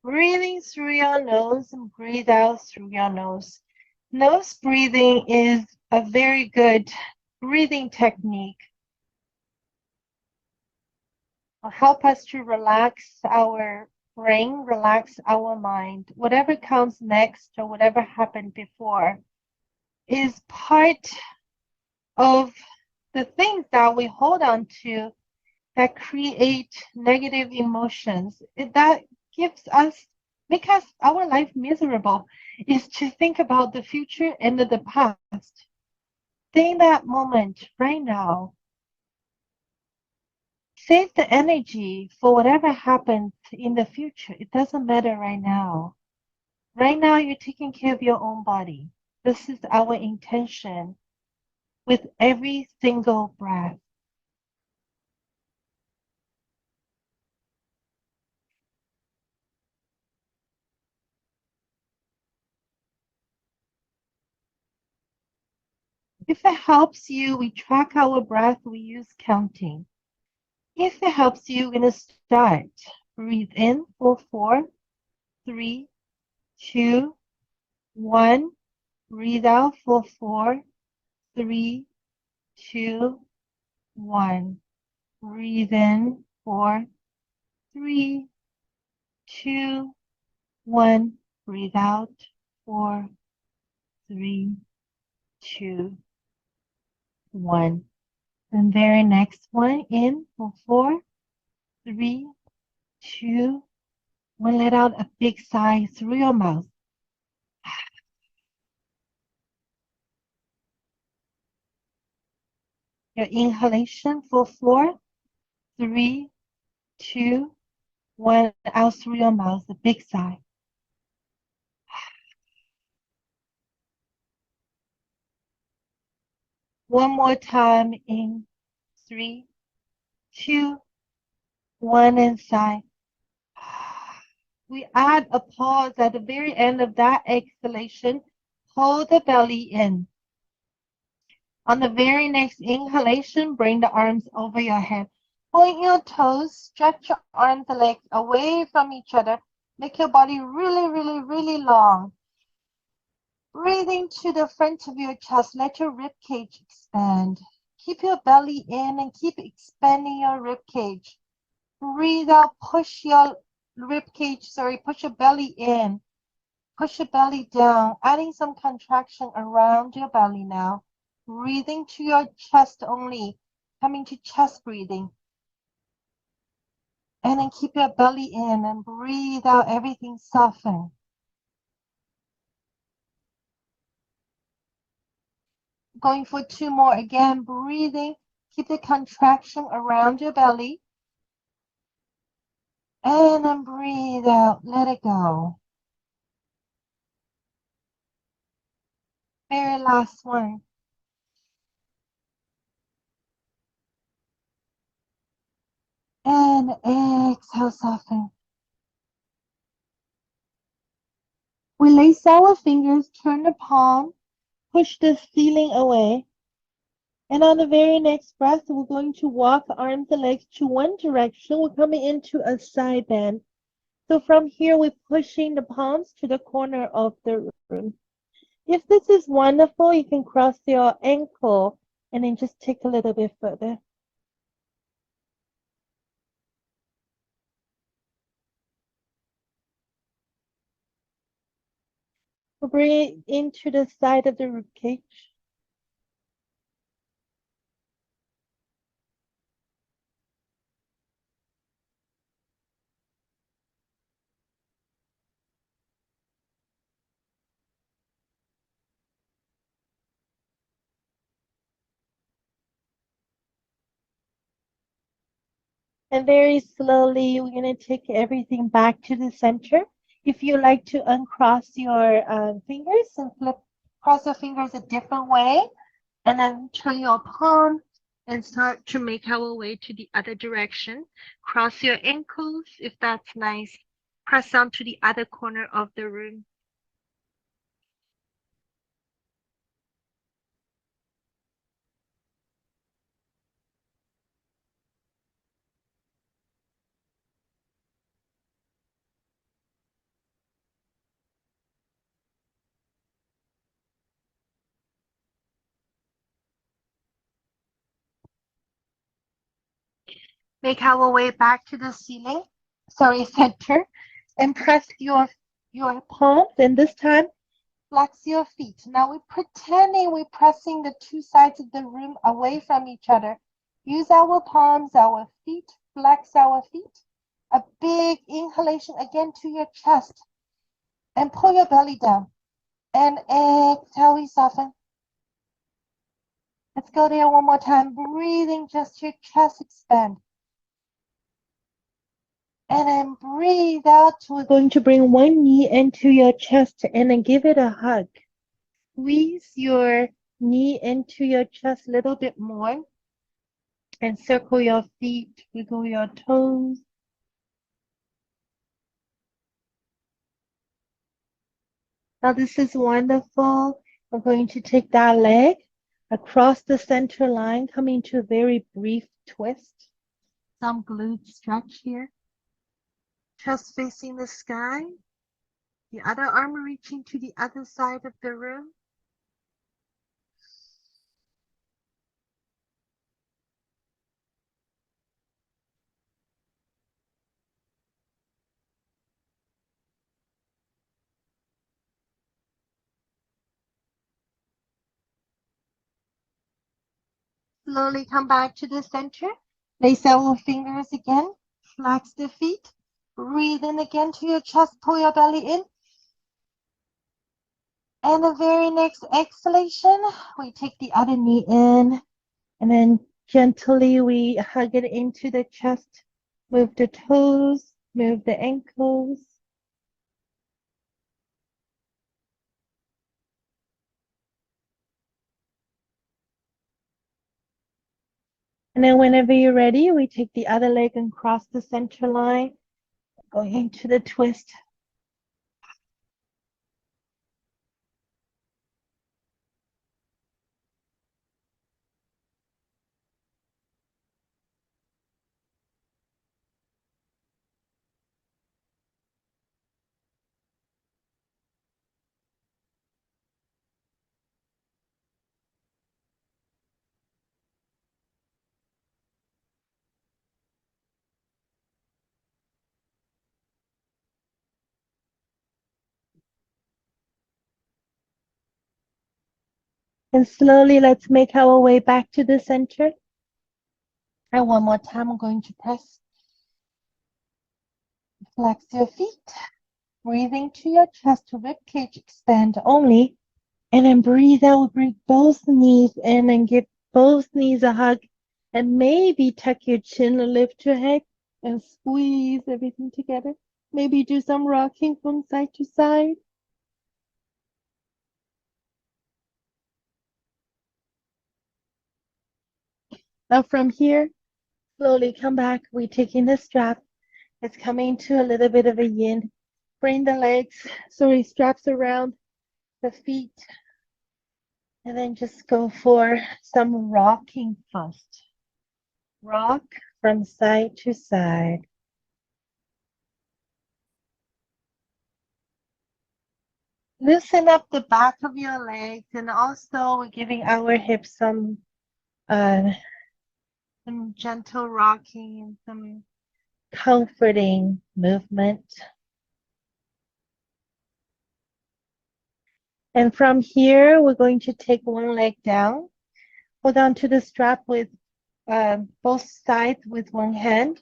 Breathing through your nose and breathe out through your nose. Nose breathing is a very good breathing technique. Will help us to relax our brain, relax our mind. Whatever comes next or whatever happened before is part of the things that we hold on to that create negative emotions. That gives us, make us our life miserable, is to think about the future and the past. Stay in that moment right now. Save the energy for whatever happens in the future. It doesn't matter right now. Right now, you're taking care of your own body. This is our intention with every single breath. If it helps you, we track our breath, we use counting. If it helps you, we're going to start. Breathe in for 4, 3, 2, 1. Breathe out for 4, 3, 2, 1. Breathe in for 3, 2, 1. Breathe out for 3, 2, 1. And very next one in for 4, 3, 2, 1. Let out a big sigh through your mouth. Your inhalation for 4, 3, 2, 1. Out through your mouth, a big sigh. One more time in 3, 2, 1, and sigh. We add a pause at the very end of that exhalation. Hold the belly in. On the very next inhalation, bring the arms over your head. Point your toes, stretch your arms and legs away from each other. Make your body really, really, really long. Breathing to the front of your chest. Let your rib cage expand. Keep your belly in and keep expanding your rib cage. Breathe out, push your push your belly in. Push your belly down, adding some contraction around your belly now. Breathing to your chest only, coming to chest breathing. And then keep your belly in and breathe out, everything soften. Going for 2 more again, breathing. Keep the contraction around your belly. And then breathe out, let it go. Very last one. And exhale, soften. We lace our fingers, turn the palm, push the ceiling away. And on the very next breath, we're going to walk arms and legs to one direction. We're coming into a side bend. So from here, we're pushing the palms to the corner of the room. If this is wonderful, you can cross your ankle and then just take a little bit further. We'll bring it into the side of the rib cage. And very slowly, we're going to take everything back to the center. If you like to uncross your fingers and cross your fingers a different way, and then turn your palm and start to make our way to the other direction. Cross your ankles if that's nice. Press down to the other corner of the room. Make our way back to the ceiling, sorry, center, and press your palms. And this time, flex your feet. Now we're pretending we're pressing the two sides of the room away from each other. Use our palms, our feet, flex our feet. A big inhalation again to your chest. And pull your belly down. And exhale, we soften. Let's go there one more time. Breathing, just your chest expand. And then breathe out. We're going to bring one knee into your chest and then give it a hug. Squeeze your knee into your chest a little bit more. And circle your feet, wiggle your toes. Now this is wonderful. We're going to take that leg across the center line, coming to a very brief twist. Some glute stretch here. Chest facing the sky. The other arm reaching to the other side of the room. Slowly come back to the center. Place our fingers again. Flex the feet. Breathe in again to your chest. Pull your belly in. And the very next exhalation, we take the other knee in. And then gently we hug it into the chest. Move the toes. Move the ankles. And then whenever you're ready, we take the other leg and cross the center line, going into the twist. And slowly, let's make our way back to the center. And one more time, I'm going to press. Flex your feet. Breathing to your chest, rib cage expand only. And then breathe out, bring both knees in and give both knees a hug. And maybe tuck your chin and lift your head and squeeze everything together. Maybe do some rocking from side to side. Now from here, slowly come back. We're taking the strap. It's coming to a little bit of a yin. Bring the legs, straps around the feet. And then just go for some rocking first. Rock from side to side. Loosen up the back of your legs, and also we're giving our hips some gentle rocking, some comforting movement. And from here, we're going to take one leg down, hold on to the strap with both sides with one hand,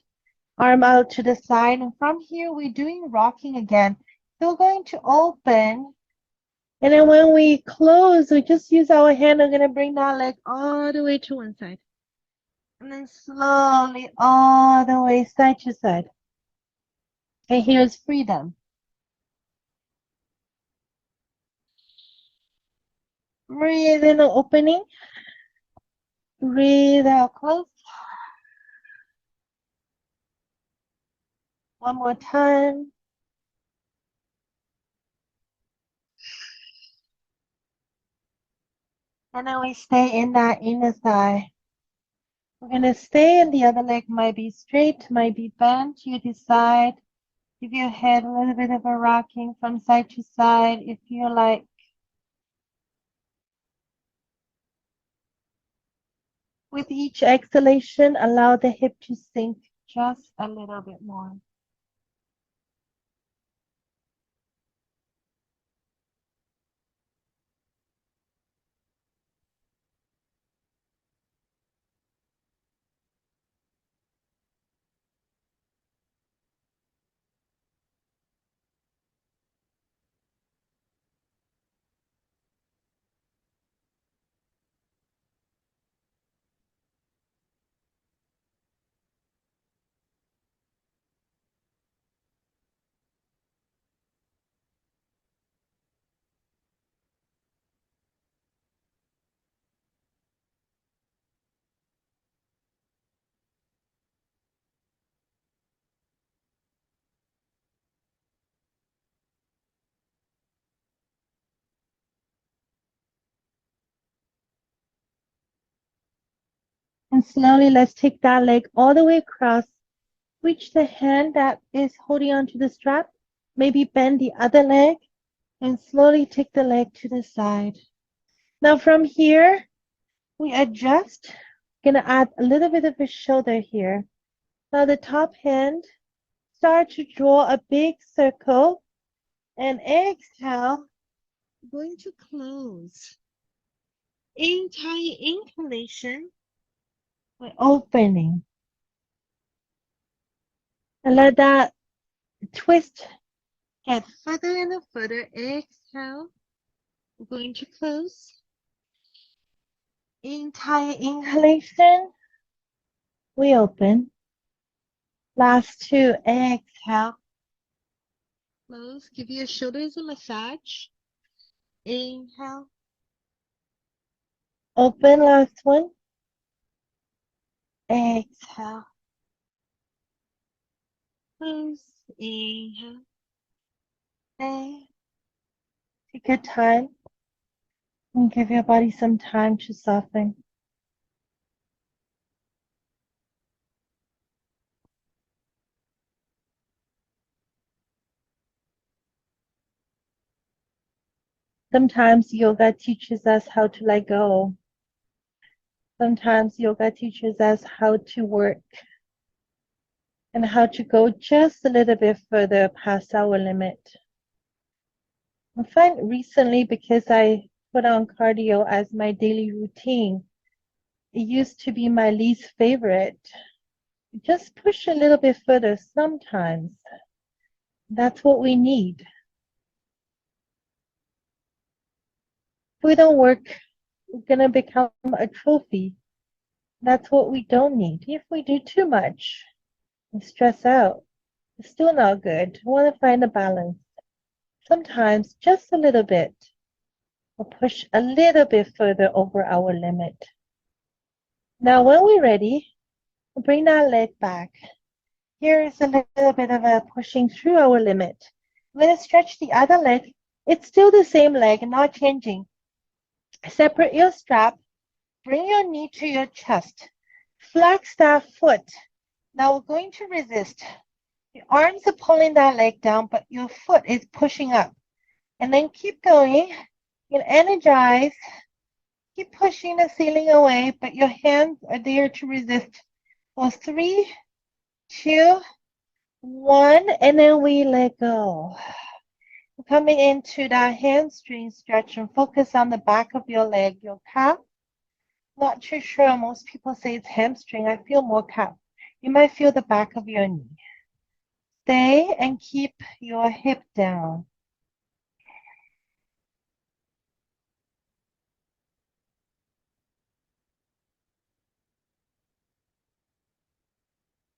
arm out to the side. And from here, we're doing rocking again. So we're going to open. And then when we close, we just use our hand. We're going to bring that leg all the way to one side. And then slowly all the way side to side. And here's freedom. Breathe in the opening. Breathe out close. One more time. And then we stay in that inner thigh. We're going to stay, and the other leg might be straight, might be bent. You decide. Give your head a little bit of a rocking from side to side if you like. With each exhalation, allow the hip to sink just a little bit more. And slowly let's take that leg all the way across. Reach the hand that is holding onto the strap. Maybe bend the other leg and slowly take the leg to the side. Now from here, we adjust. Gonna add a little bit of a shoulder here. Now the top hand, start to draw a big circle and exhale. Going to close. Entire inclination. We're opening. And let that twist get further and further. Exhale. We're going to close. Entire inhalation. We open. Last two. Exhale. Close. Give your shoulders a massage. Inhale. Open. Last one. Exhale. Close. Inhale. Stay. Take your time and give your body some time to soften. Sometimes yoga teaches us how to let go. Sometimes yoga teaches us how to work and how to go just a little bit further past our limit. I find recently, because I put on cardio as my daily routine, it used to be my least favorite. Just push a little bit further sometimes. That's what we need. If we don't work, we're going to become a trophy. That's what we don't need. If we do too much and stress out, it's still not good. We want to find a balance. Sometimes just a little bit. We'll push a little bit further over our limit. Now, when we're ready, we'll bring that leg back. Here is a little bit of a pushing through our limit. We're going to stretch the other leg. It's still the same leg, not changing. Separate your strap. Bring your knee to your chest. Flex that foot. Now we're going to resist. Your arms are pulling that leg down, but your foot is pushing up. And then keep going. Get energized. Keep pushing the ceiling away, but your hands are there to resist. So 3, 2, 1, and then we let go. We're coming into that hamstring stretch and focus on the back of your leg, your calf. Not too sure. Most people say it's hamstring. I feel more calf. You might feel the back of your knee. Stay and keep your hip down.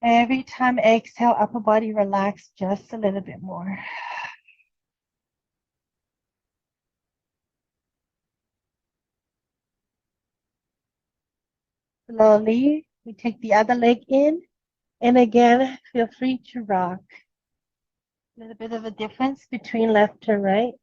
Every time exhale, upper body relax just a little bit more. Slowly, we take the other leg in. And again, feel free to rock. A little bit of a difference between left and right.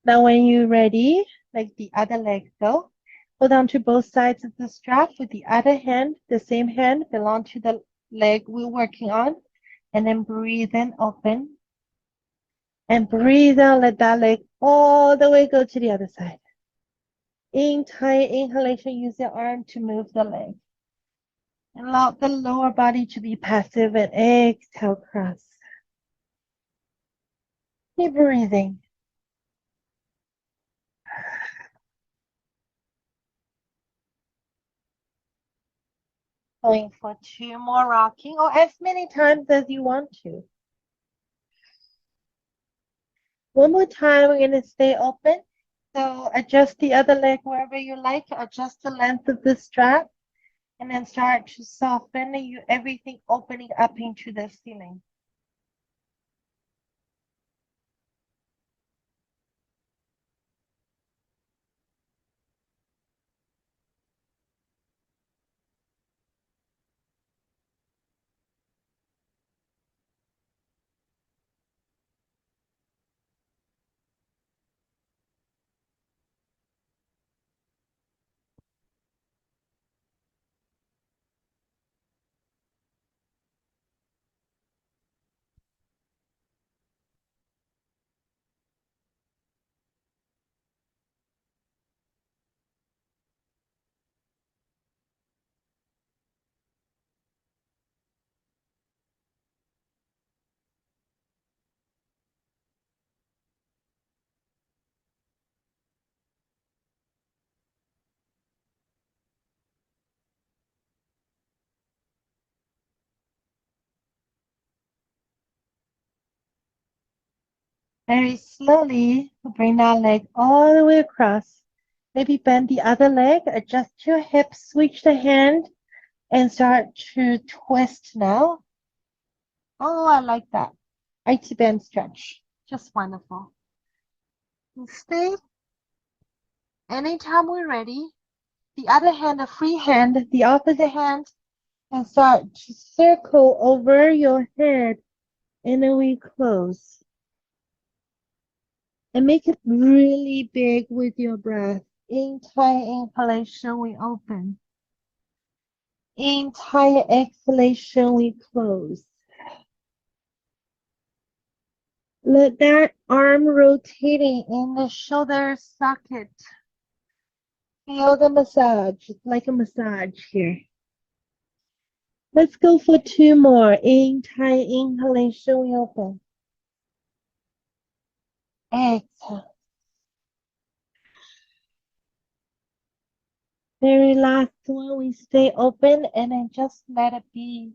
Now when you're ready, let the other leg go. Hold on to both sides of the strap with the other hand, the same hand belong to the leg we're working on. And then breathe in, open. And breathe out, let that leg all the way go to the other side. Entire inhalation, use your arm to move the leg. Allow the lower body to be passive and exhale, cross. Keep breathing. Going for 2 more rocking or as many times as you want to. One more time, we're going to stay open. So adjust the other leg wherever you like. Adjust the length of the strap. And then start to soften everything opening up into the ceiling. Very slowly, bring that leg all the way across. Maybe bend the other leg, adjust your hips, switch the hand, and start to twist now. Oh, I like that. IT band stretch. Just wonderful. Stay. Anytime we're ready, the other hand, the free hand, the opposite hand, and start to circle over your head. And then we close. And make it really big with your breath. Entire inhalation, we open. Entire exhalation, we close. Let that arm rotating in the shoulder socket. Feel the massage. It's like a massage here. Let's go for 2 more. Entire inhalation, we open. Exhale. Very last one, we stay open and then just let it be.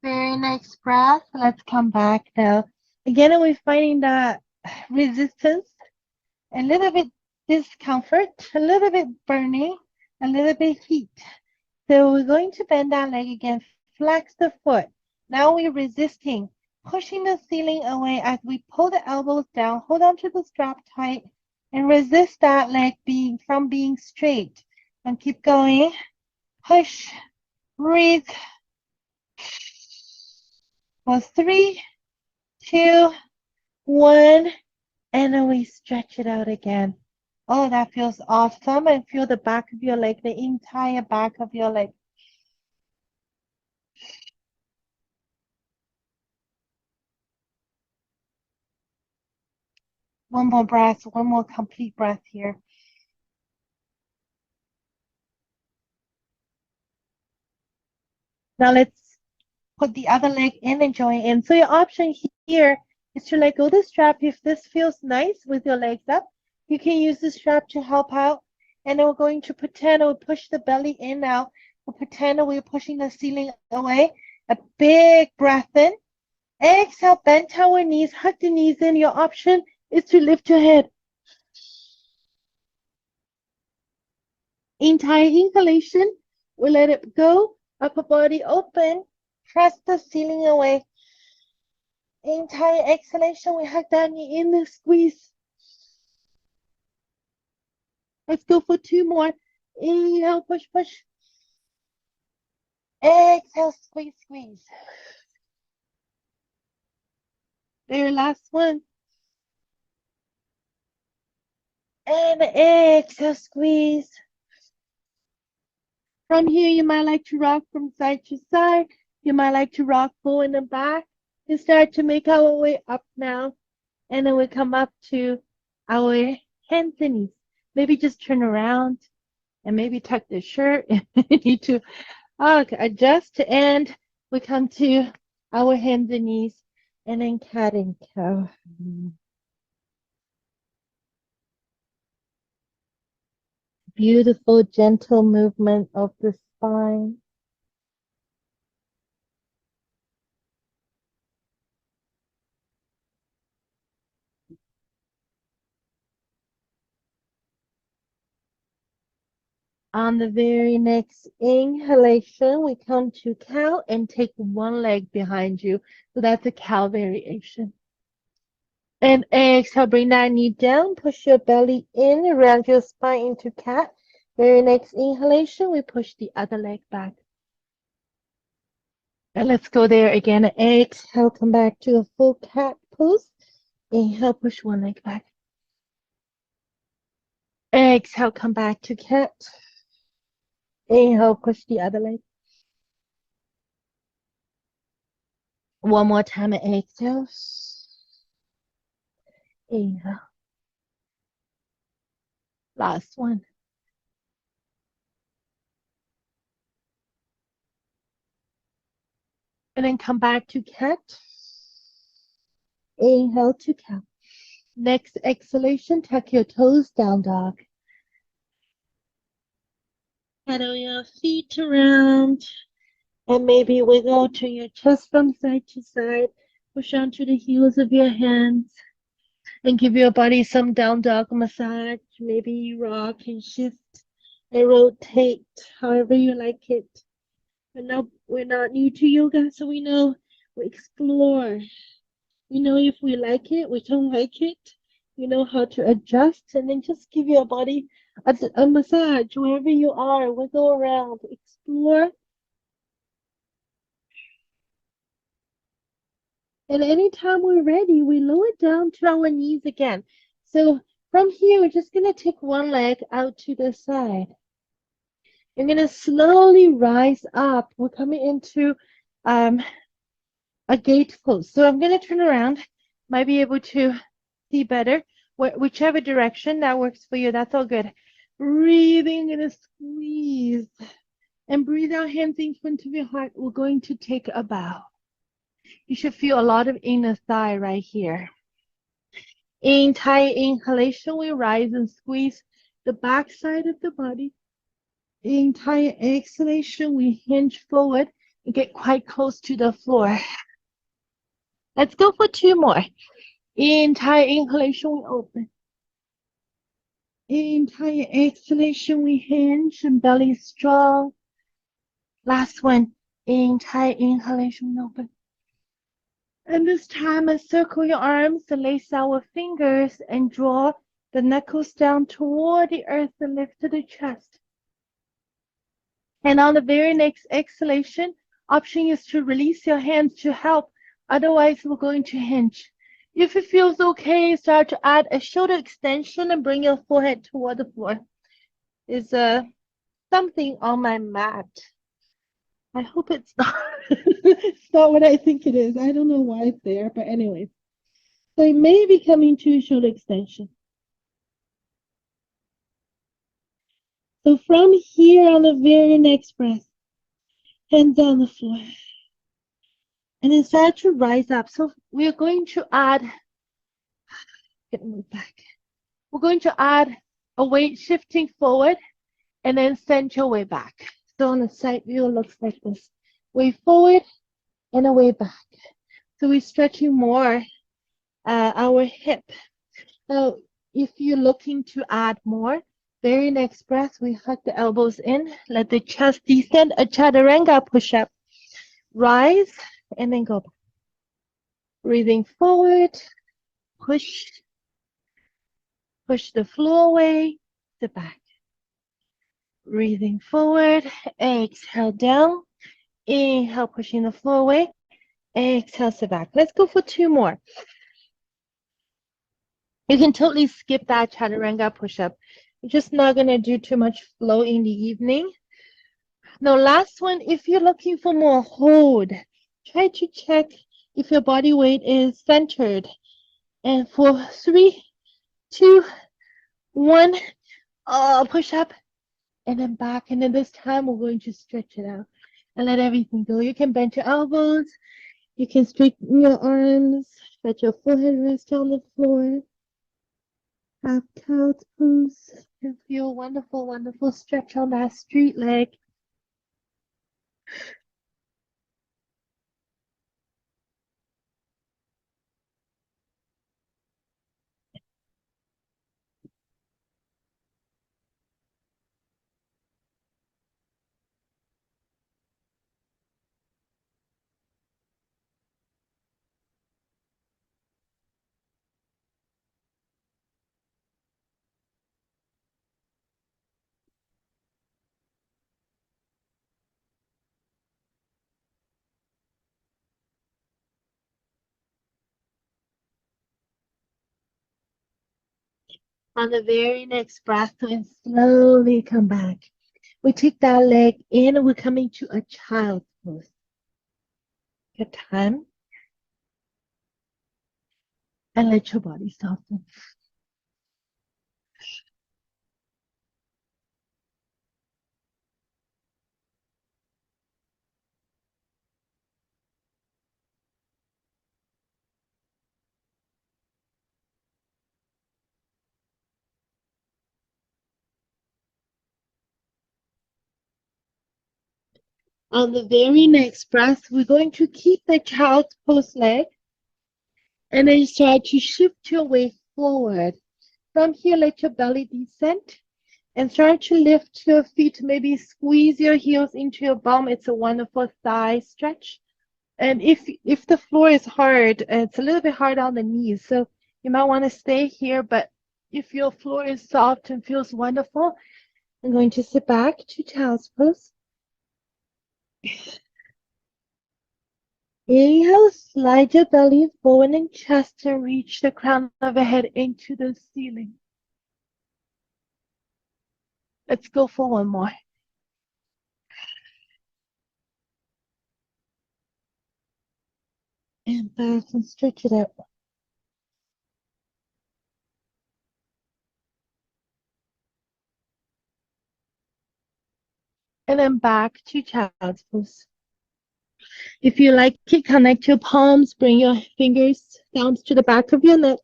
Very next breath. Let's come back now. Again, we're finding that resistance, a little bit discomfort, a little bit burning, a little bit heat. So we're going to bend that leg again, flex the foot. Now we're resisting, pushing the ceiling away as we pull the elbows down, hold on to the strap tight, and resist that leg from being straight. And keep going. Push, breathe. For 3, 2, 1, and then we stretch it out again. Oh, that feels awesome. And feel the back of your leg, the entire back of your leg. One more breath, one more complete breath here. Now let's put the other leg in and join in. So your option here is to let go the strap. If this feels nice with your legs up, you can use the strap to help out. And then we're going to pretend we push the belly in now. We'll pretend we're pushing the ceiling away. A big breath in. Exhale, bend our knees, hug the knees in. Your option is to lift your head. Entire inhalation, we let it go. Upper body open. Press the ceiling away. Entire exhalation, we hug down knee in the squeeze. Let's go for 2 more. Inhale, push, push. Exhale, squeeze, squeeze. Very last one. And exhale, squeeze. From here, you might like to rock from side to side. You might like to rock forward and back. We start to make our way up now. And then we come up to our hands and knees. Maybe just turn around and maybe tuck the shirt if you need to adjust. And we come to our hands and knees and then cat and cow. Beautiful, gentle movement of the spine. On the very next inhalation, we come to cow and take one leg behind you. So that's a cow variation. And exhale, bring that knee down, push your belly in, around your spine into cat. Very next inhalation, we push the other leg back. And let's go there again. Exhale, come back to a full cat pose. Inhale, push one leg back. Exhale, come back to cat. Inhale, push the other leg. One more time, exhale. Inhale. Last one. And then come back to cat. Inhale to cow. Next exhalation, tuck your toes, down dog. Pedal your feet around. And maybe wiggle to your chest from side to side. Push onto the heels of your hands. And give your body some down dog massage. Maybe you rock and shift and rotate however you like it. We're not new to yoga, so we know we explore. We know if we like it, we don't like it. You know how to adjust, and then just give your body a massage wherever you are. Wiggle around, explore. And anytime we're ready, we lower down to our knees again. So from here, we're just going to take one leg out to the side. You're going to slowly rise up. We're coming into a gate pose. So I'm going to turn around. Might be able to see better. Whichever direction that works for you, that's all good. Breathing, going to squeeze. And breathe out, hands in front of your heart. We're going to take a bow. You should feel a lot of inner thigh right here. Entire inhalation, we rise and squeeze the back side of the body. Entire exhalation, we hinge forward and get quite close to the floor. Let's go for 2 more. Entire inhalation, we open. Entire exhalation, we hinge and belly strong. Last one. Entire inhalation, we open. And this time, circle your arms and lace our fingers and draw the knuckles down toward the earth and lift to the chest. And on the very next exhalation, option is to release your hands to help. Otherwise, we're going to hinge. If it feels okay, start to add a shoulder extension and bring your forehead toward the floor. There's something on my mat. I hope it's not. It's not what I think it is. I don't know why it's there, but anyways. So it may be coming to a shoulder extension. So from here on the very next breath, hands on the floor. And then start to rise up. So we're going to add, move back. We're going to add a weight shifting forward and then send your way back. So on the side view, it looks like this. Way forward and a way back. So we're stretching more our hip. Now, if you're looking to add more, very next breath, we hug the elbows in, let the chest descend, a chaturanga push-up. Rise and then go back. Breathing forward, push the floor away, sit back. Breathing forward, exhale down, inhale, pushing the floor away, exhale, sit back. Let's go for 2 more. You can totally skip that chaturanga push-up. You're just not going to do too much flow in the evening. Now, last one, if you're looking for more hold, try to check if your body weight is centered. And for 3, 2, 1, push up and then back. And then this time we're going to stretch it out and let everything go. You can bend your elbows. You can straighten your arms. Let your forehead rest on the floor. Half child's pose. And feel wonderful, wonderful stretch on that straight leg. On the very next breath, and slowly come back. We take that leg in and we're coming to a child's pose. Good time. And let your body soften. On the very next breath, we're going to keep the child's pose leg and then start to shift your way forward. From here, let your belly descend and start to lift your feet. Maybe squeeze your heels into your bum. It's a wonderful thigh stretch. And if the floor is hard, it's a little bit hard on the knees. So you might want to stay here. But if your floor is soft and feels wonderful, I'm going to sit back to child's pose. Inhale, slide your belly forward and chest and reach the crown of the head into the ceiling. Let's go for 1 more. And back and stretch it out. And then back to child's pose. If you like it, connect your palms, bring your fingers, thumbs to the back of your neck,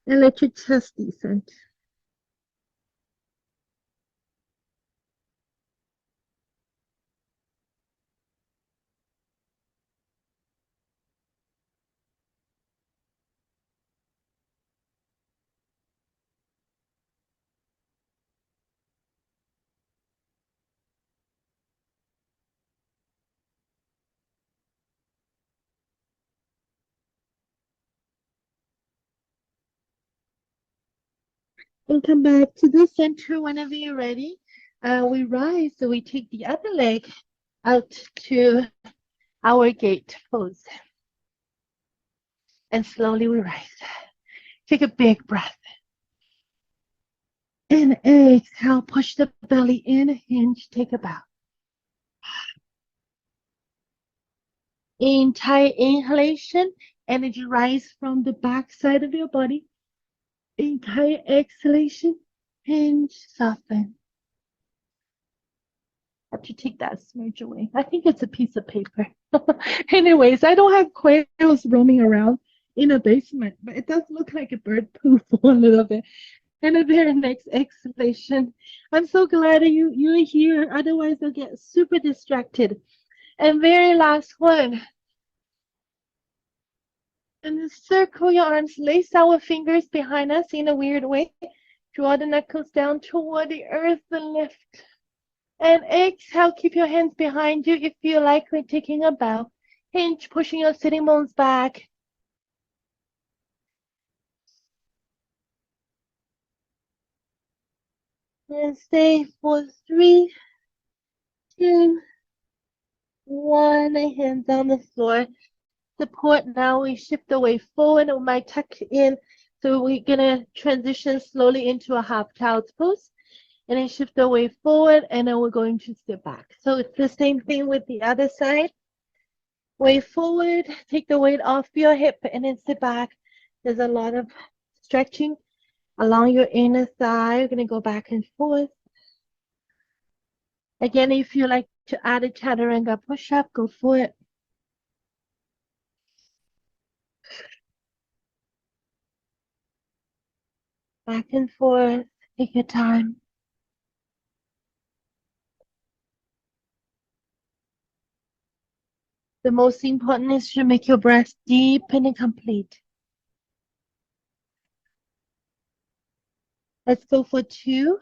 and let your chest descend. And come back to the center whenever you're ready. We rise, so we take the other leg out to our gate pose. And slowly we rise. Take a big breath. And exhale, push the belly in, hinge, take a bow. Entire inhalation, energy rise from the back side of your body. Entire exhalation, hinge, soften. have to take that smudge away. I think it's a piece of paper. Anyways, I don't have quails roaming around in a basement, but it does look like a bird poop a little bit. And a very next exhalation. I'm so glad that you're here. Otherwise, I'll get super distracted. And very last one. And circle your arms. Lace our fingers behind us in a weird way. Draw the knuckles down toward the earth and lift. And exhale, keep your hands behind you if you like when taking a bow. Hinge, pushing your sitting bones back. And stay for 3, 2, 1. Hands on the floor. Support now. We shift the weight forward. We might tuck in. So we're going to transition slowly into a half child's pose. And then shift the weight forward. And then we're going to sit back. So it's the same thing with the other side. Way forward, take the weight off your hip and then sit back. There's a lot of stretching along your inner thigh. You're going to go back and forth. Again, if you like to add a chaturanga push-up, go for it. Back and forth. Take your time. The most important is to make your breath deep and complete. Let's go for 2.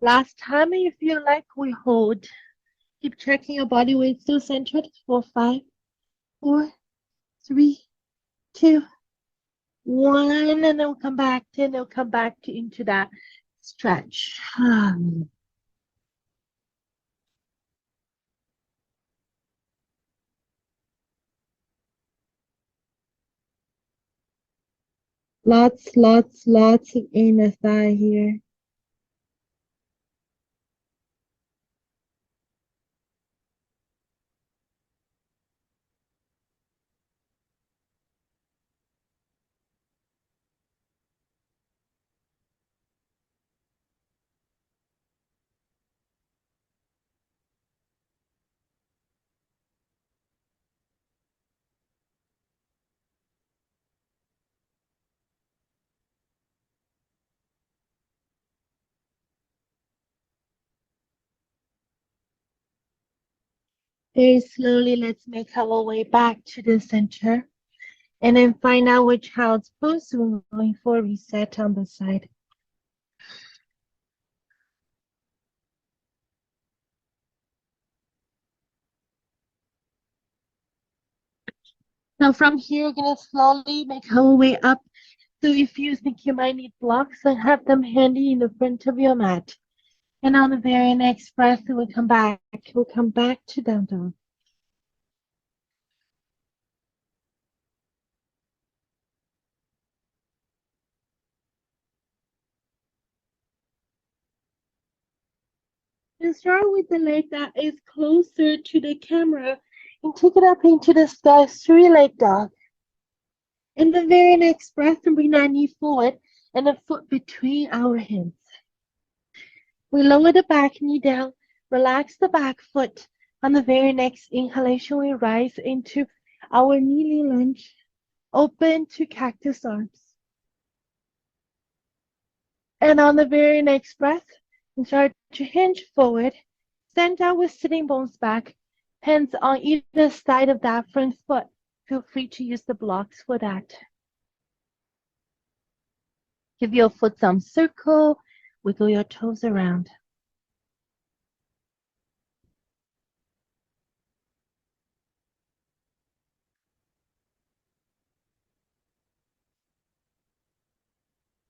Last time, if you like, we hold. Keep checking your body weight still centered. 4, 5, 4, 3, 2, 1. And then we'll come back to, and then we'll come back to into that stretch. Lots of inner thigh here. Very slowly, let's make our way back to the center. And then find out which child's pose we're going for. Reset on the side. Now from here, we're going to slowly make our way up. So if you think you might need blocks, then have them handy in the front of your mat. And on the very next breath, we'll come back. We'll come back to down dog. And start with the leg that is closer to the camera and take it up into the sky, 3-leg dog. In the very next breath, bring that knee forward and the foot between our hands. We lower the back knee down, relax the back foot. On the very next inhalation, we rise into our kneeling lunge, open to cactus arms. And on the very next breath, we start to hinge forward, send our sitting bones back, hands on either side of that front foot. Feel free to use the blocks for that. Give your foot some circle, wiggle your toes around.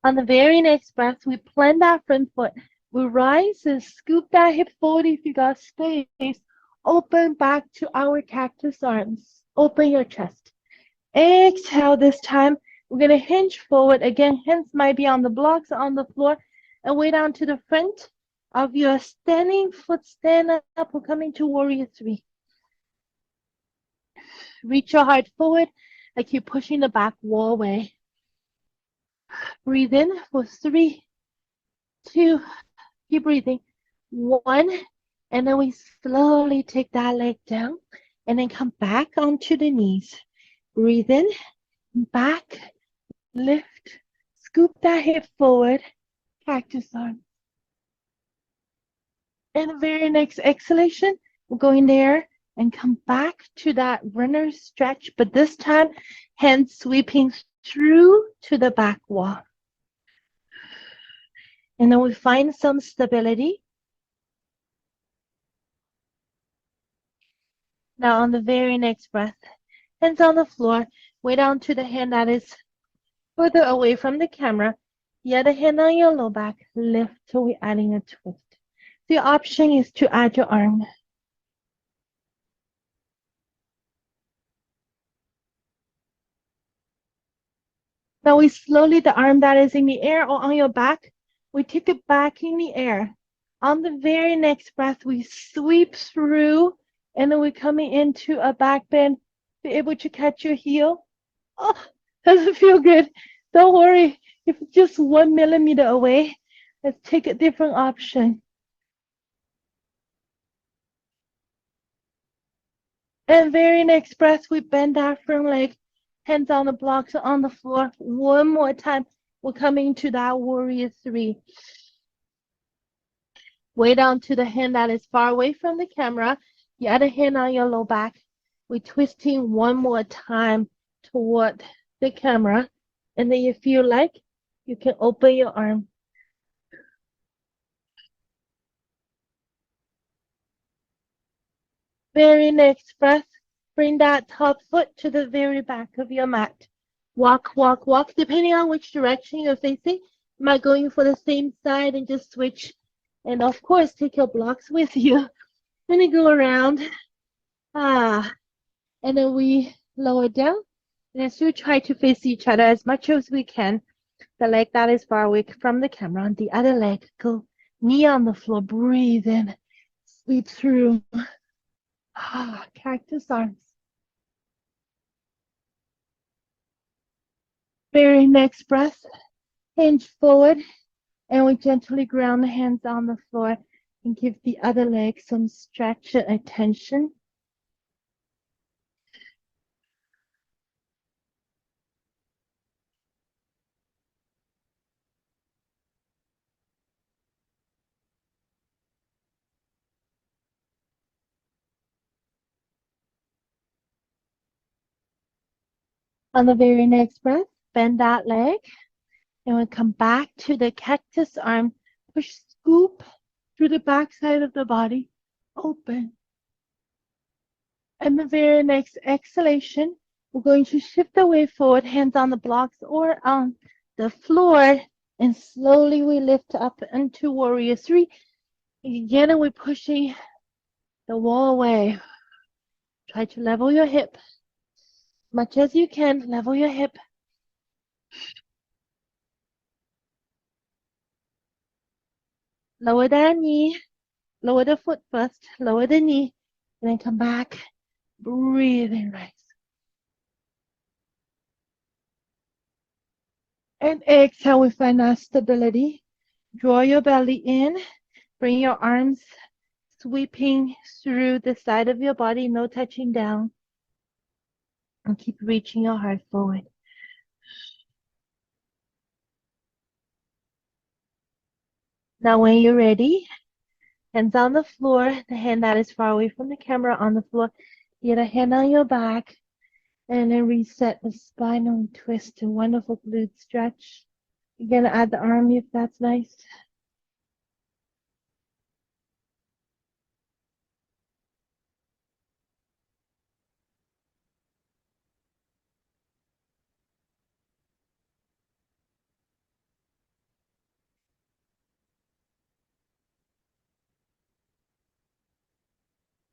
On the very next breath, we plant that front foot. We rise and scoop that hip forward if you got space. Open back to our cactus arms. Open your chest. Exhale this time. We're going to hinge forward. Again, hands might be on the blocks on the floor. And way down to the front of your standing foot. Stand up. We're coming to warrior 3. Reach your heart forward like you're pushing the back wall away. Breathe in for 3, 2, keep breathing. 1, and then we slowly take that leg down and then come back onto the knees. Breathe in, back, lift, scoop that hip forward, cactus arm. And the very next exhalation, we're going there and come back to that runner stretch, but this time, hands sweeping through to the back wall. And then we find some stability. Now on the very next breath, hands on the floor, way down to the hand that is further away from the camera. The other hand on your low back, lift till we're adding a twist. The option is to add your arm. Now we slowly, the arm that is in the air or on your back, we take it back in the air. On the very next breath, we sweep through and then we're coming into a back bend. Be able to catch your heel. Oh, doesn't feel good. Don't worry. If it's just 1 millimeter away, let's take a different option. And very next breath, we bend our front leg, hands on the blocks on the floor. One more time. We're coming to that warrior 3. Way down to the hand that is far away from the camera. The other hand on your low back. We're twisting one more time toward the camera. And then you feel like you can open your arm. Very next breath, bring that top foot to the very back of your mat. Walk, walk, walk, depending on which direction you're facing. Am I going for the same side and just switch? And of course, take your blocks with you. Then you go around. And then we lower down. And as we try to face each other as much as we can, the leg that is far away from the camera, on the other leg, go knee on the floor, breathe in, sweep through. Cactus arms. Very next breath, hinge forward, and we gently ground the hands on the floor and give the other leg some stretch and attention. On the very next breath, bend that leg, and we come back to the cactus arm. Push, scoop through the back side of the body, open. And the very next exhalation, we're going to shift the weight forward, hands on the blocks or on the floor, and slowly we lift up into warrior 3. Again, we're pushing the wall away. Try to level your hip. Much as you can, level your hip. Lower that knee. Lower the foot first. Lower the knee. And then come back. Breathe and rise. And exhale, we find that stability. Draw your belly in. Bring your arms sweeping through the side of your body, no touching down. And keep reaching your heart forward. Now when you're ready, hands on the floor, the hand that is far away from the camera on the floor, the other hand on your back, and then reset the spinal twist, a wonderful glute stretch. You're gonna add the arm if that's nice.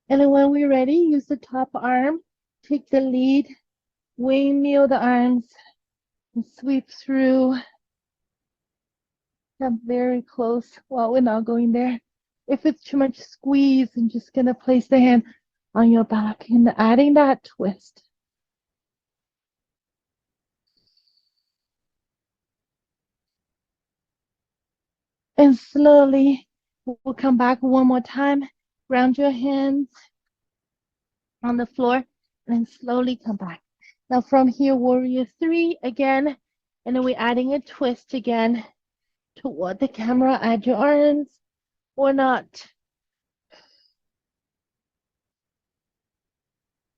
And then when we're ready, use the top arm, take the lead, windmill the arms, and sweep through. Come very close. Well, we're not going there. If it's too much squeeze, I'm just gonna place the hand on your back and adding that twist. And slowly, we'll come back one more time. Ground your hands on the floor and then slowly come back. Now from here, warrior three again. And then we're adding a twist again toward the camera. Add your arms or not.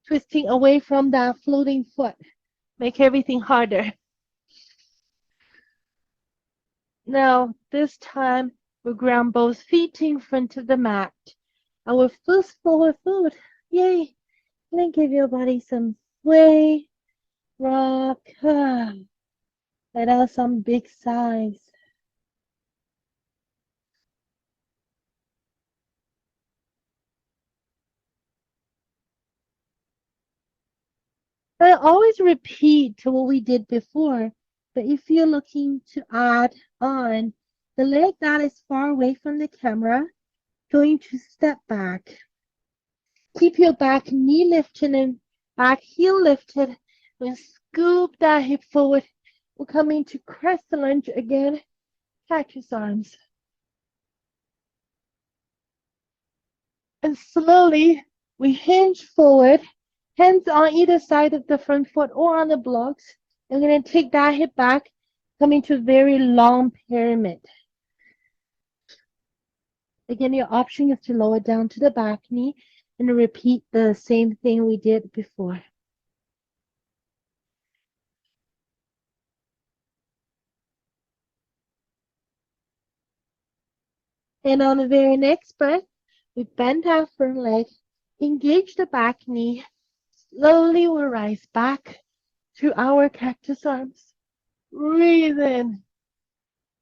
Twisting away from that floating foot. Make everything harder. Now, this time, we ground both feet in front of the mat. Our first forward foot. Yay! And then give your body some sway, rock. Let out some big sighs. I always repeat to what we did before, but if you're looking to add on the leg that is far away from the camera, going to step back. Keep your back knee lifted and back heel lifted. And scoop that hip forward. We're coming to crest lunge again. Cactus arms. And slowly we hinge forward. Hands on either side of the front foot or on the blocks. I'm going to take that hip back. Coming to a very long pyramid. Again, your option is to lower down to the back knee and repeat the same thing we did before. And on the very next breath, we bend our front leg, engage the back knee. Slowly we'll rise back to our cactus arms. Breathe in,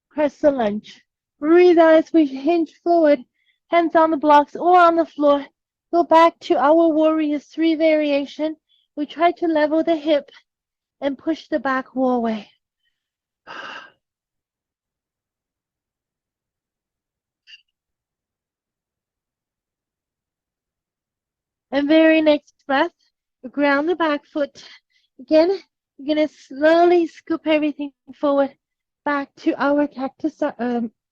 crescent lunge. Breathe out as we hinge forward, hands on the blocks or on the floor. Go back to our warrior three variation. We try to level the hip and push the back wall away. And very next breath, ground the back foot. Again, we're going to slowly scoop everything forward back to our cactus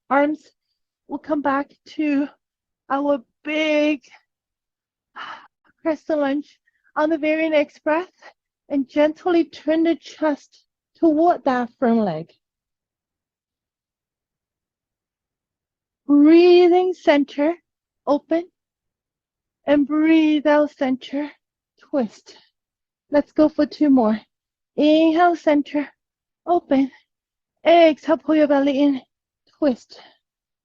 arms. We'll come back to our big crescent lunge on the very next breath and gently turn the chest toward that front leg. Breathing center, open, and breathe out center, twist. Let's go for two more. Inhale, center, open. Exhale, pull your belly in, twist.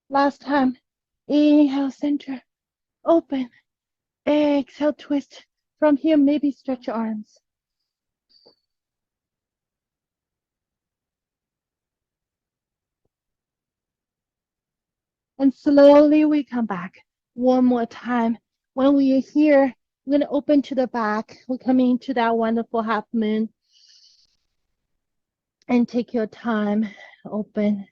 Last time. Inhale, center, open. Exhale, twist. From here, maybe stretch your arms. And slowly we come back. One more time. When we are here, we're going to open to the back. We're coming to that wonderful half moon. And take your time. Open.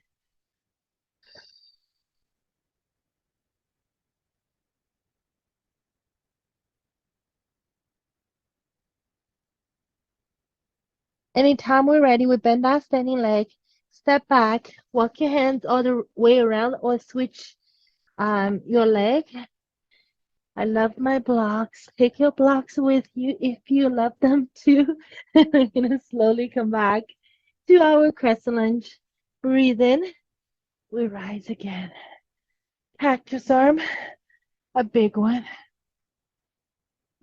Anytime we're ready, we bend that standing leg. Step back. Walk your hands all the way around or switch your leg. I love my blocks. Take your blocks with you if you love them too. We're going to slowly come back to our crescent lunge. Breathe in. We rise again. Cactus arm, a big one.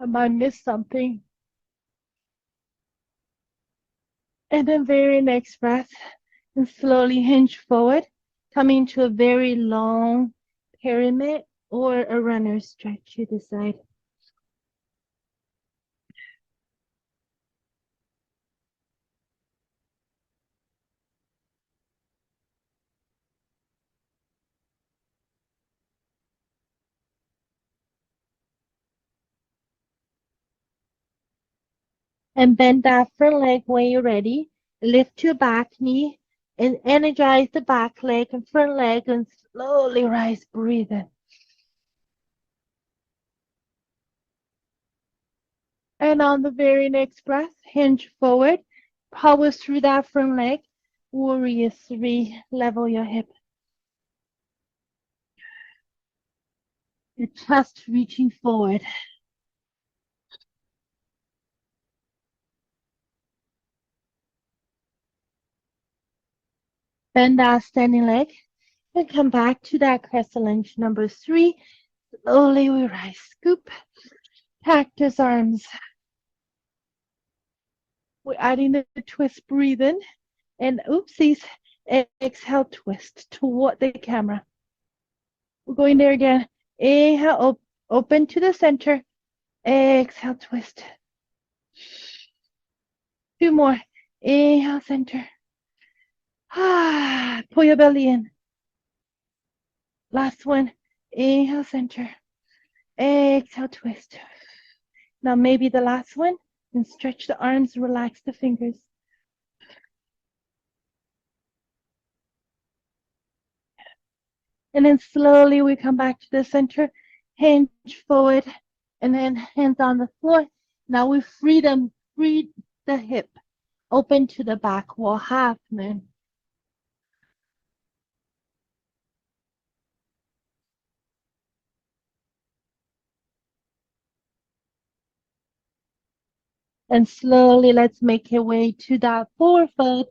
I might miss something. And then very next breath, and slowly hinge forward, coming to a very long pyramid or a runner stretch you decide. And bend that front leg when you're ready. Lift your back knee and energize the back leg and front leg and slowly rise, breathe in. And on the very next breath, hinge forward, power through that front leg. Warrior three, level your hip. Your chest reaching forward. Bend that standing leg and come back to that crescent lunge number 3. Slowly we rise. Scoop. Cactus arms. We're adding the twist. Breathe in. And oopsies. Exhale, twist toward the camera. We're going there again. Inhale, open to the center. Exhale, twist. 2 more. Inhale, center. Pull your belly in. Last one. Inhale, center. Exhale, twist. Now maybe the last one. And stretch the arms, relax the fingers. And then slowly we come back to the center. Hinge forward. And then hands on the floor. Now we free the hip. Open to the back wall, half moon. And slowly let's make our way to that forefoot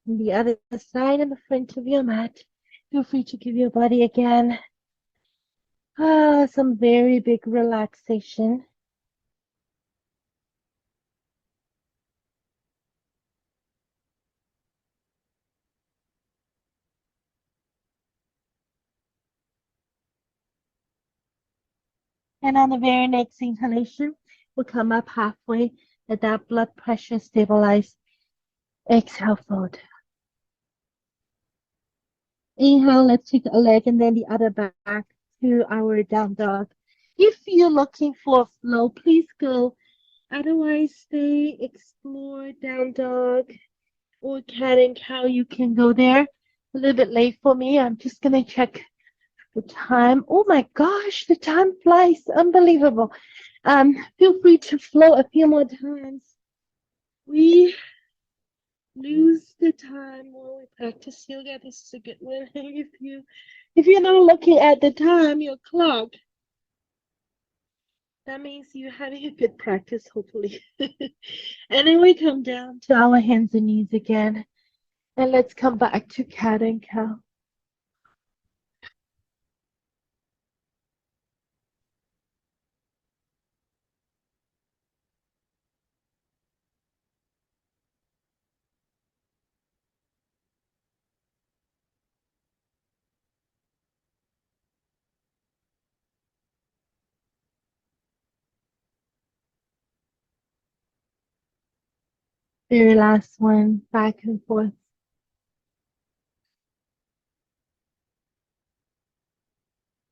on the other side and the front of your mat. Feel free to give your body again some very big relaxation. And on the very next inhalation, we'll come up halfway, let that blood pressure stabilize. Exhale, fold. Inhale, let's take a leg and then the other back to our down dog. If you're looking for flow, please go. Otherwise, stay, explore down dog or cat and cow. You can go there. A little bit late for me. I'm just going to check the time. Oh my gosh, the time flies. Unbelievable. Feel free to flow a few more times. We lose the time while we practice yoga. This is a good one. If you're not looking at the time, your clock, that means you're having a good practice, hopefully. And then we come down to our hands and knees again. And let's come back to cat and cow. Very last one, back and forth.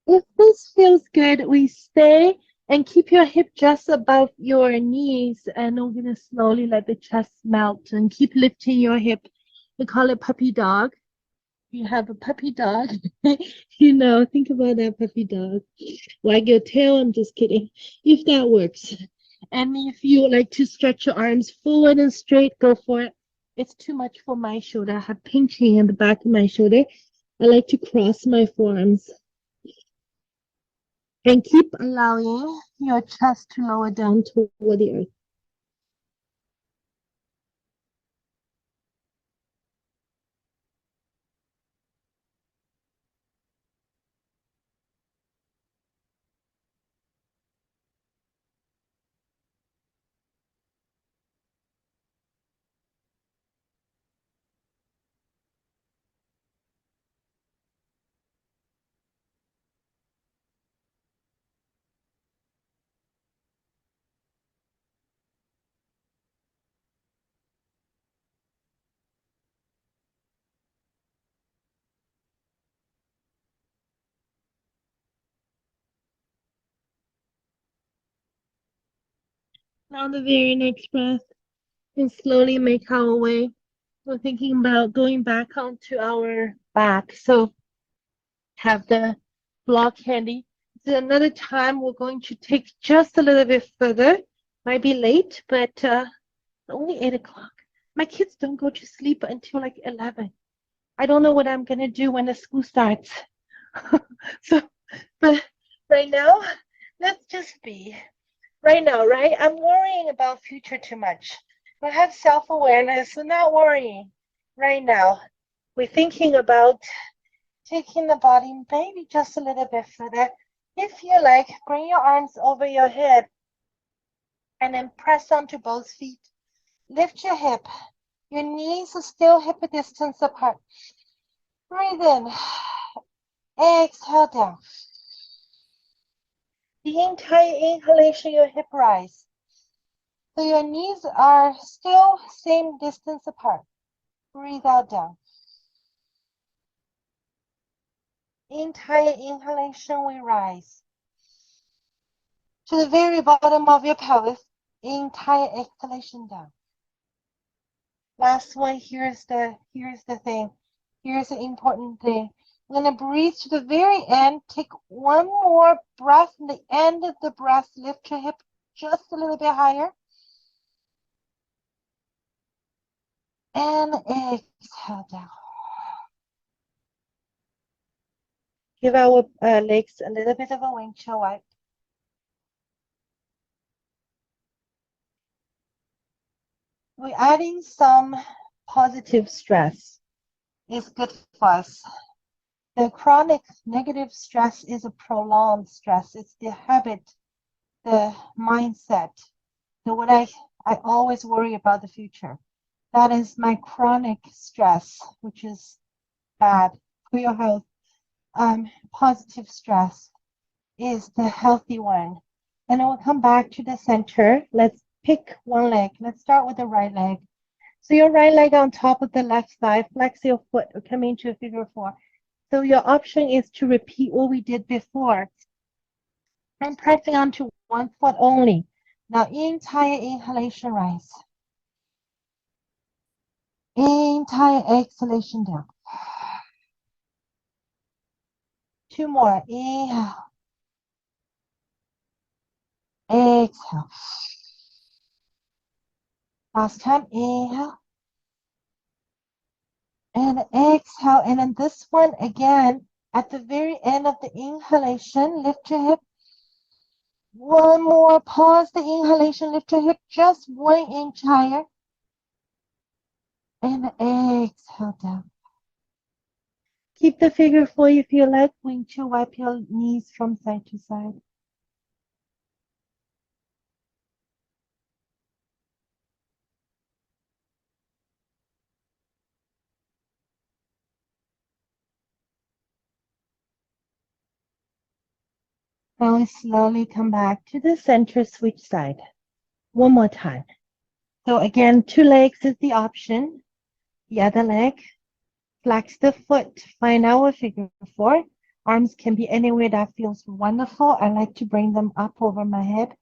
If this feels good, we stay and keep your hip just above your knees. And we're going to slowly let the chest melt and keep lifting your hip. We call it puppy dog. If you have a puppy dog, think about that puppy dog. Wag your tail. I'm just kidding. If that works. And if you like to stretch your arms forward and straight, go for it. It's too much for my shoulder. I have pinching in the back of my shoulder. I like to cross my forearms. And keep allowing your chest to lower down toward the earth. Now the very next breath, and slowly make our way. We're thinking about going back onto our back. So have the block handy. This is another time we're going to take just a little bit further. Might be late, but only 8 o'clock. My kids don't go to sleep until like 11. I don't know what I'm going to do when the school starts. So, but Right now, let's just be. Right now, right? I'm worrying about future too much. I have self-awareness, so not worrying. Right now, we're thinking about taking the body maybe just a little bit further. If you like, bring your arms over your head and then press onto both feet. Lift your hip. Your knees are still hip distance apart. Breathe in. Exhale down. The entire inhalation, your hip rise. So your knees are still same distance apart. Breathe out down. Entire inhalation, we rise. To the very bottom of your pelvis. Entire exhalation down. Last one, here's the thing. Here's the important thing. I'm going to breathe to the very end. Take one more breath. In the end of the breath, lift your hip just a little bit higher. And exhale down. Give our legs a little bit of a windshield wipe. We're adding some positive stress. It's good for us. The chronic negative stress is a prolonged stress. It's the habit, the mindset. So what I always worry about the future. That is my chronic stress, which is bad for your health. Positive stress is the healthy one. And then we'll come back to the center. Let's pick one leg. Let's start with the right leg. So your right leg on top of the left thigh, flex your foot, or come into a figure four. So your option is to repeat what we did before. I'm pressing onto one foot only. Now entire inhalation rise. Entire exhalation down. Two more. Inhale. Exhale. Last time. Inhale. And exhale. And then this one again, at the very end of the inhalation, lift your hip. One more. Pause the inhalation. Lift your hip just 1 inch higher. And exhale down. Keep the figure four if you like. Wing to wipe your knees from side to side. Now we slowly come back to the center, switch side. One more time. So again, 2 legs is the option. The other leg, flex the foot, find our figure four. Arms can be anywhere that feels wonderful. I like to bring them up over my head.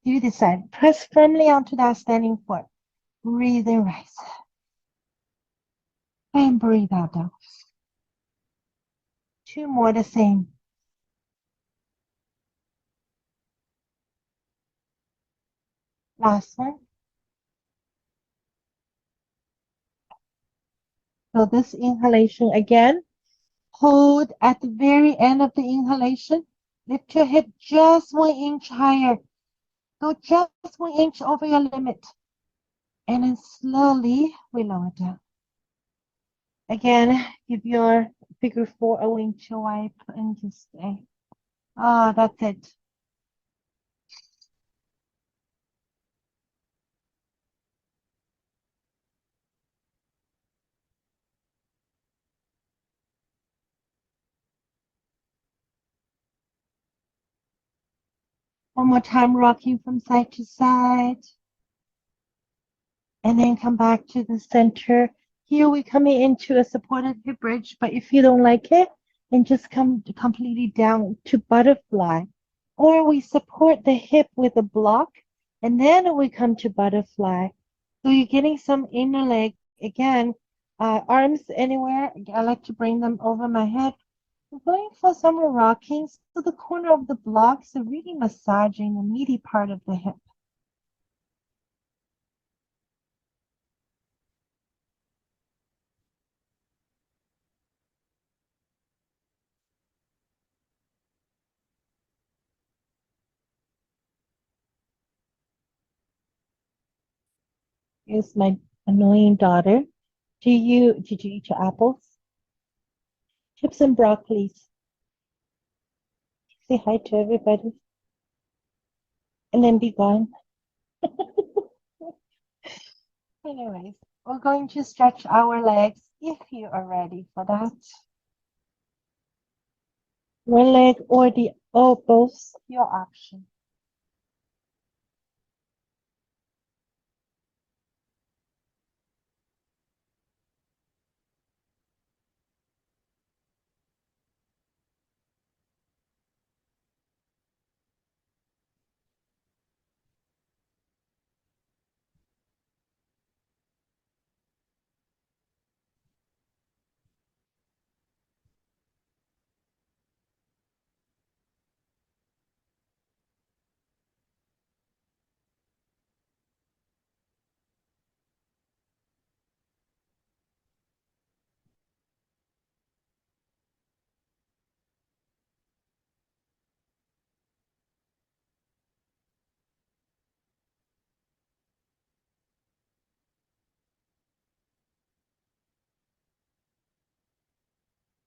You decide. Press firmly onto that standing foot. Breathe in, rise. And breathe out down. 2 more the same. Last one. So this inhalation again, hold at the very end of the inhalation. Lift your hip just 1 inch higher. Go just 1 inch over your limit. And then slowly we lower down. Again, give your figure four a windshield wipe and just stay. That's it. One more time, rocking from side to side. And then come back to the center. Here we're coming into a supported hip bridge, but if you don't like it, then just come completely down to butterfly. Or we support the hip with a block, and then we come to butterfly. So you're getting some inner leg. Again, arms anywhere. I like to bring them over my head. We're going for some rocking. So the corner of the blocks are really massaging the meaty part of the hip. Here's my annoying daughter. Did you eat your apples? Chips and broccolis. Say hi to everybody and then be gone. Anyways, we're going to stretch our legs if you are ready for that. One leg or both, your option.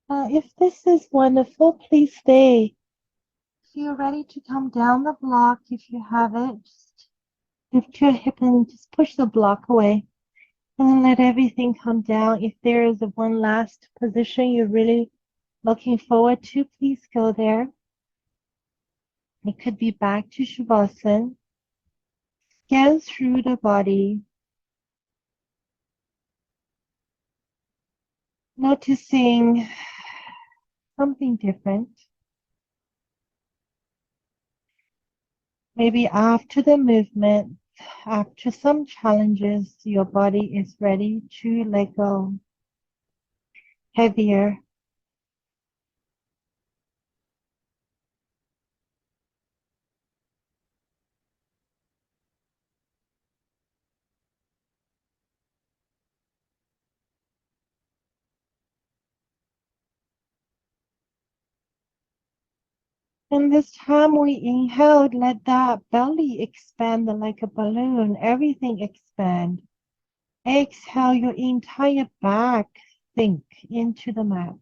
If this is wonderful, please stay. If you're ready to come down the block, if you have it, just lift your hip and just push the block away. And then let everything come down. If there is a one last position you're really looking forward to, please go there. It could be back to Shavasana. Scan through the body, noticing something different. Maybe after the movement, after some challenges, your body is ready to let go. Heavier. And this time we inhaled, let that belly expand like a balloon, everything expand. Exhale, your entire back sink into the mat.